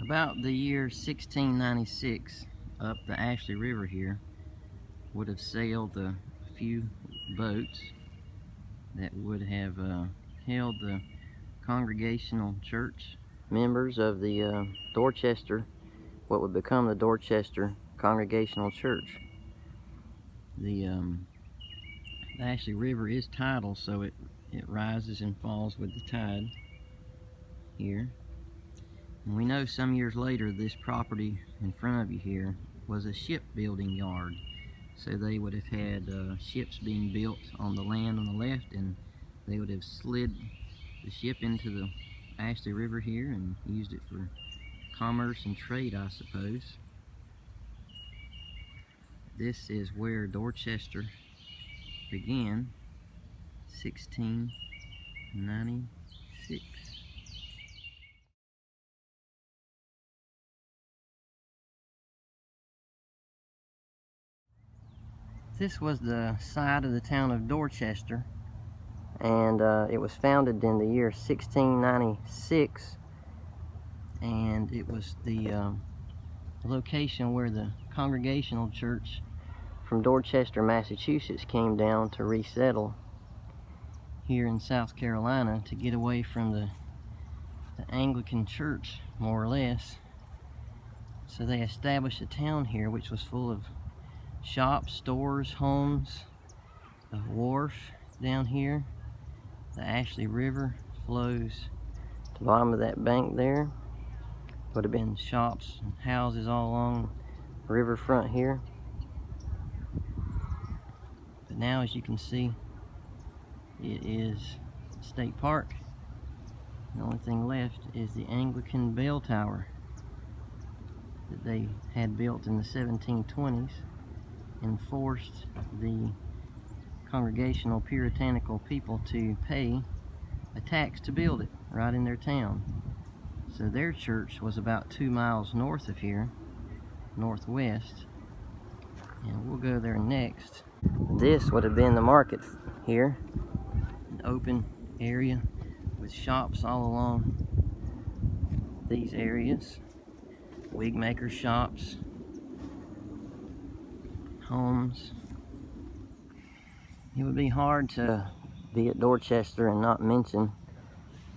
About the year 1696, up the Ashley River here would have sailed a few boats that would have held the Congregational Church members of the Dorchester, what would become the Dorchester Congregational Church. The Ashley River is tidal, so it rises and falls with the tide here. And we know some years later this property in front of you here was a shipbuilding yard. So they would have had ships being built on the land on the left, and they would have slid the ship into the Ashley River here and used it for commerce and trade, I suppose. This is where Dorchester began, 1696. This was the site of the town of Dorchester, and it was founded in the year 1696, and it was the location where the Congregational Church from Dorchester, Massachusetts came down to resettle here in South Carolina to get away from the Anglican Church, more or less. So they established a town here which was full of shops, stores, homes, a wharf down here. The Ashley River flows to the bottom of that bank there. Would have been shops and houses all along the riverfront here. But now, as you can see, it is a state park. The only thing left is the Anglican bell tower that they had built in the 1720s and forced the Congregational Puritanical people to pay a tax to build it right in their town. So their church was about 2 miles north of here, northwest, and we'll go there next. This would have been the market here, an open area with shops all along these areas, wig maker shops, homes. It would be hard to be at Dorchester and not mention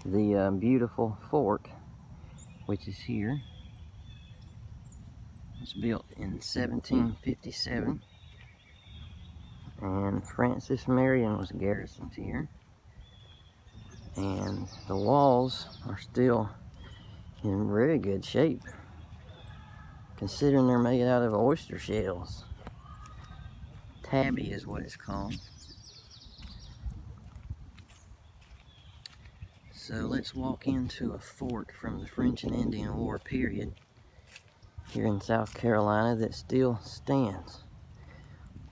the beautiful fort, which is here. It was built in 1757, and Francis Marion was garrisoned here. And the walls are still in very good shape, considering they're made out of oyster shells. Tabby is what it's called. So let's walk into a fort from the French and Indian War period here in South Carolina that still stands.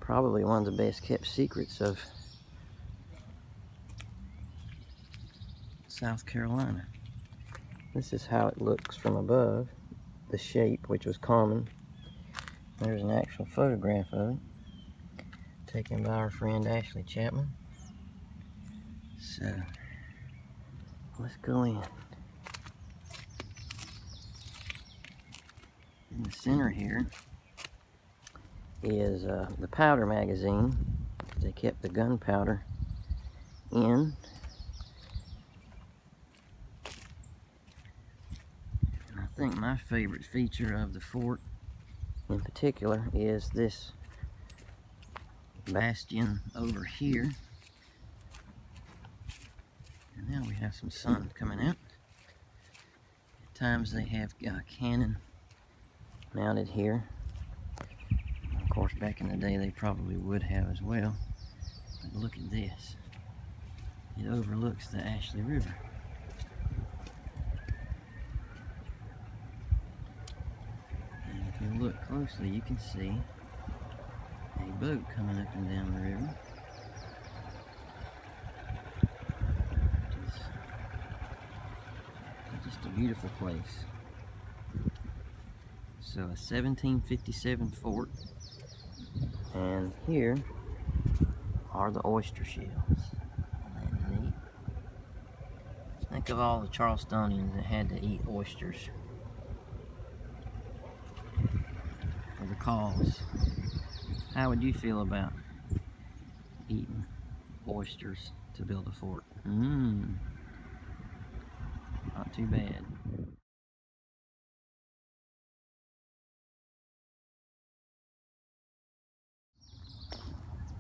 Probably one of the best kept secrets of South Carolina. This is how it looks from above, the shape, which was common. There's an actual photograph of it, taken by our friend Ashley Chapman. So let's go in. In the center here is the powder magazine. They kept the gunpowder in. And I think my favorite feature of the fort in particular is this bastion over here. And now we have some sun coming out. At times they have cannon mounted here. Of course, back in the day they probably would have as well. But look at this. It overlooks the Ashley River. And if you look closely, you can see a boat coming up and down the river. Just a beautiful place. So a 1757 fort, and here are the oyster shells. Isn't that neat? Think of all the Charlestonians that had to eat oysters for the cause. How would you feel about eating oysters to build a fort? Not too bad.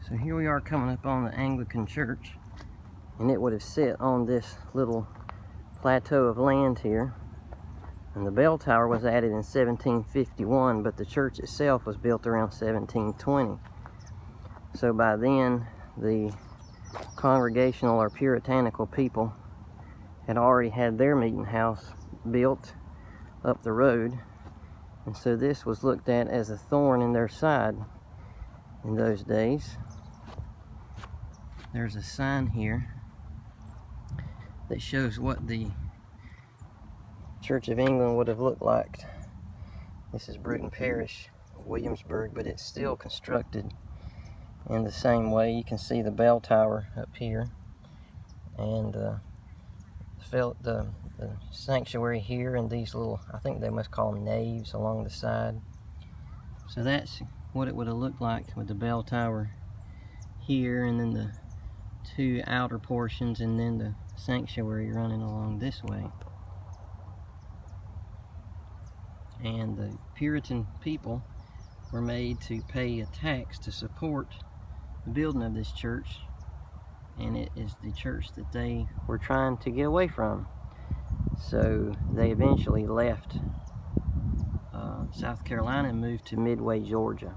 So here we are coming up on the Anglican church, and it would have sit on this little plateau of land here. And the bell tower was added in 1751, but the church itself was built around 1720. So by then, the congregational or puritanical people had already had their meeting house built up the road. And so this was looked at as a thorn in their side in those days. There's a sign here that shows what the Church of England would have looked like. This is Bruton Parish, Williamsburg, but it's still constructed in the same way. You can see the bell tower up here, and the sanctuary here, and these little, I think they must call them naves along the side. So that's what it would have looked like with the bell tower here, and then the two outer portions, and then the sanctuary running along this way. And the Puritan people were made to pay a tax to support the building of this church, and it is the church that they were trying to get away from. So they eventually left South Carolina and moved to Midway, Georgia.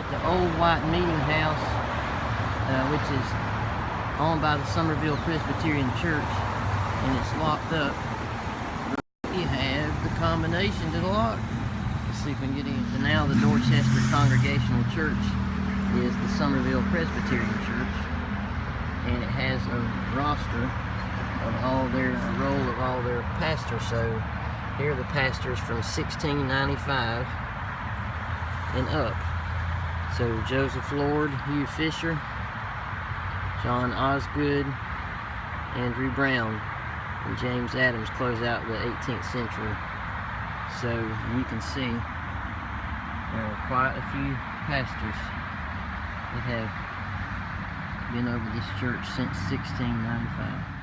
The old white meeting house, which is owned by the Somerville Presbyterian Church, and it's locked up. You have the combination to the lock. Let's see if we can get in. So now the Dorchester Congregational Church is the Somerville Presbyterian Church, and it has a roster of a roll of all their pastors. So here are the pastors from 1695 and up. So Joseph Lord, Hugh Fisher, John Osgood, Andrew Brown, and James Adams close out the 18th century. So you can see there are quite a few pastors that have been over this church since 1695.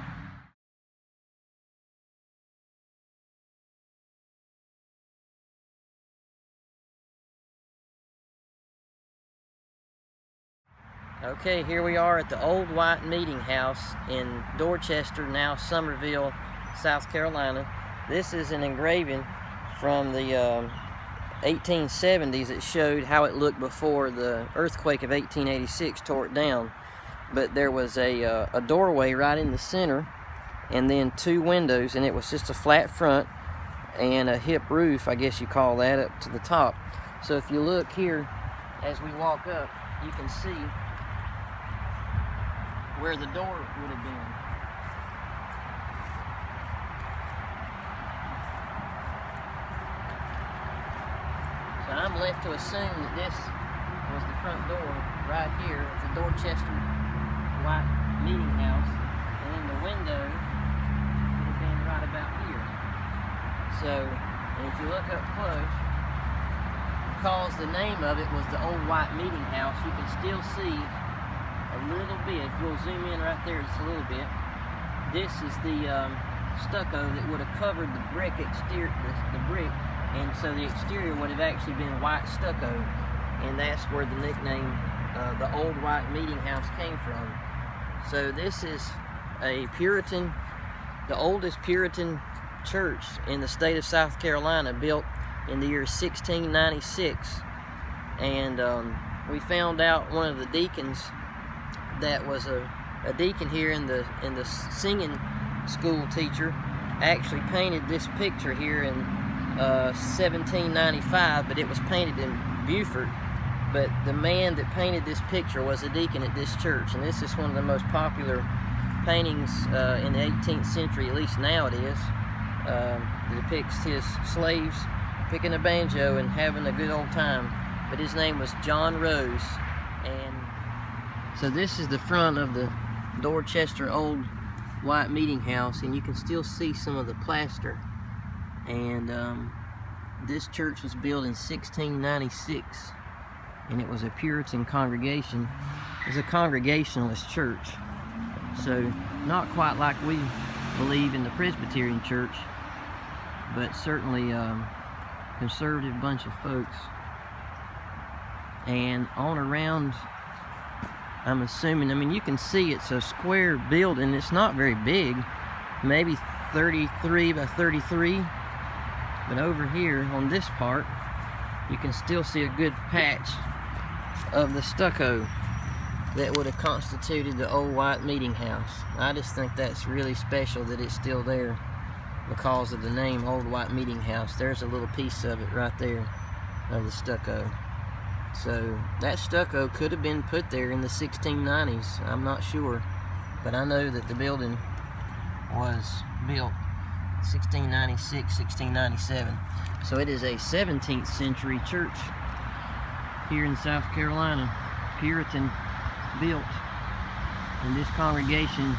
Okay, here we are at the old white meeting house in Dorchester, now Somerville, South Carolina. This is an engraving from the 1870s that showed how it looked before the earthquake of 1886 tore it down. But there was a doorway right in the center, and then two windows, and it was just a flat front and a hip roof, I guess you call that, up to the top. So if you look here, as we walk up, you can see where the door would have been. So I'm left to assume that this was the front door right here at the Dorchester White Meeting House, and then the window would have been right about here. So, and if you look up close, because the name of it was the Old White Meeting House, you can still see a little bit. If you'll zoom in right there just a little bit, this is the stucco that would have covered the brick exterior, the brick, and so the exterior would have actually been white stucco, and that's where the nickname, the Old White Meeting House, came from. So this is a Puritan, the oldest Puritan church in the state of South Carolina, built in the year 1696. And we found out one of the deacons that was a deacon here in the singing school teacher actually painted this picture here in 1795, but it was painted in Beaufort. But the man that painted this picture was a deacon at this church, and this is one of the most popular paintings in the 18th century, at least now it is. It depicts his slaves picking a banjo and having a good old time. But his name was John Rose. And so this is the front of the Dorchester Old White Meeting House, and you can still see some of the plaster. And this church was built in 1696, and it was a Puritan congregation. It was a Congregationalist church, so not quite like we believe in the Presbyterian church, but certainly conservative bunch of folks. And on around, I'm assuming, I mean, you can see it's a square building. It's not very big, maybe 33 by 33. But over here on this part, you can still see a good patch of the stucco that would have constituted the Old White Meeting House. I just think that's really special that it's still there because of the name Old White Meeting House. There's a little piece of it right there of the stucco. So that stucco could have been put there in the 1690s. I'm not sure, but I know that the building was built 1696, 1697. So it is a 17th century church here in South Carolina, Puritan built. And this congregation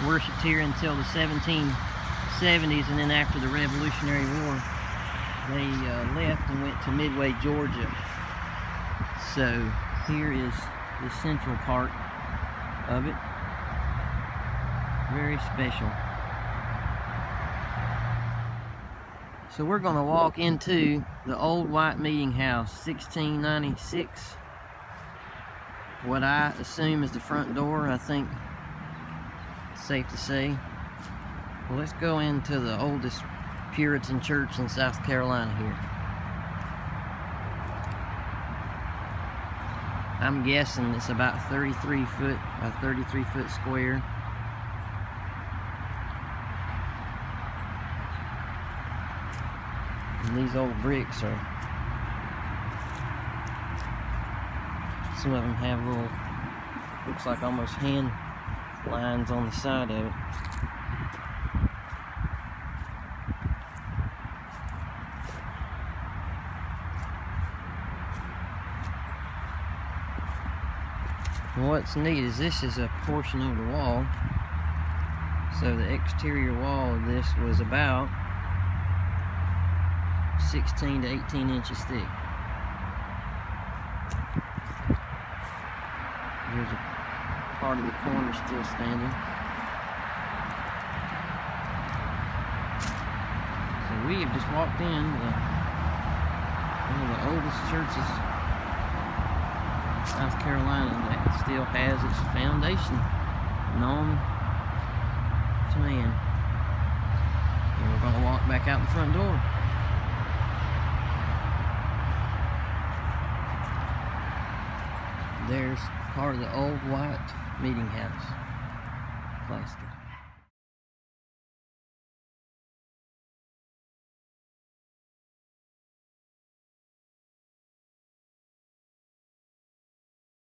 worshiped here until the 1770s, and then after the Revolutionary War, they left and went to Midway, Georgia. So here is the central part of it. Very special. So we're going to walk into the Old White Meeting House, 1696. What I assume is the front door, I think it's safe to say. Well, let's go into the oldest Puritan church in South Carolina here. I'm guessing it's about 33 foot by 33 foot square. And these old bricks are, some of them have little, looks like almost hand lines on the side of it. And what's neat is this is a portion of the wall. So the exterior wall of this was about 16 to 18 inches thick. There's a part of the corner still standing. So we have just walked in one of the oldest churches in South Carolina that still has its foundation known to man. And we're going to walk back out the front door. There's part of the Old White Meeting House plaster.